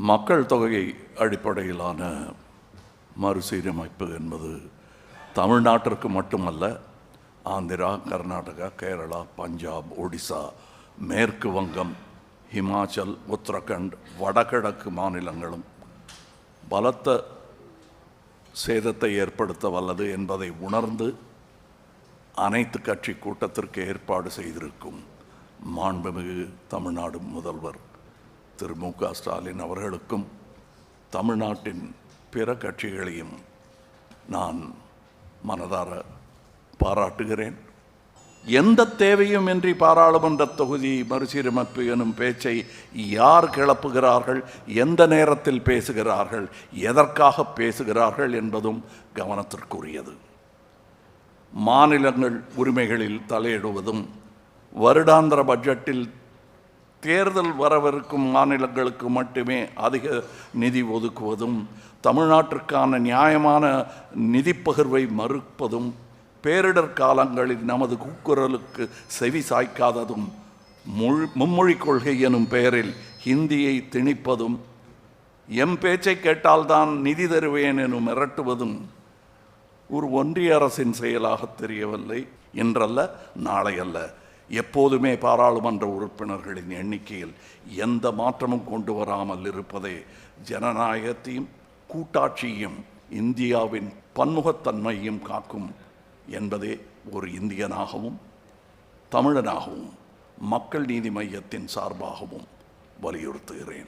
மக்கள் தொகை அடிப்படையிலான மறுசீரமைப்பு என்பது தமிழ்நாட்டிற்கு மட்டுமல்ல, ஆந்திரா, கர்நாடகா, கேரளா, பஞ்சாப், ஒடிசா, மேற்கு வங்கம், ஹிமாச்சல், உத்தரகண்ட், வடகிழக்கு மாநிலங்களும் பலத்த சேதத்தை ஏற்படுத்த வல்லது என்பதை உணர்ந்து அனைத்து கட்சி கூட்டத்திற்கு ஏற்பாடு செய்திருக்கும் மாண்புமிகு தமிழ்நாடு முதல்வர் திரு மு.க. ஸ்டாலின் அவர்களுக்கும் தமிழ்நாட்டின் பிற கட்சிகளையும் நான் மனதார பாராட்டுகிறேன். எந்த தேவையும் இன்றி பாராளுமன்ற தொகுதி மறுசீரமைப்பு எனும் பேச்சை யார் கிளப்புகிறார்கள், எந்த நேரத்தில் பேசுகிறார்கள், எதற்காக பேசுகிறார்கள் என்பதும் கவனத்திற்குரியது. மாநிலங்கள் உரிமைகளில் தலையிடுவதும், வருடாந்திர பட்ஜெட்டில் தேர்தல் வரவிருக்கும் மாநிலங்களுக்கு மட்டுமே அதிக நிதி ஒதுக்குவதும், தமிழ்நாட்டிற்கான நியாயமான நிதி பகிர்வை மறுப்பதும், பேரிடர் காலங்களில் நமது கூக்குரலுக்கு செவி சாய்க்காததும், மும்மொழி கொள்கை எனும் பெயரில் ஹிந்தியை திணிப்பதும், எம் பேச்சை கேட்டால்தான் நிதி தருவேன் எனும் மிரட்டுவதும் ஒரு ஒன்றிய அரசின் செயலாக தெரியவில்லை. இன்றல்ல, நாளை அல்ல, எப்போதுமே பாராளுமன்ற உறுப்பினர்களின் எண்ணிக்கையில் எந்த மாற்றமும் கொண்டு வராமல் இருப்பதே ஜனநாயகத்தையும் கூட்டாட்சியையும் இந்தியாவின் பன்முகத்தன்மையும் காக்கும் என்பதே ஒரு இந்தியனாகவும் தமிழனாகவும் மக்கள் நீதி மையத்தின் சார்பாகவும் வலியுறுத்துகிறேன்.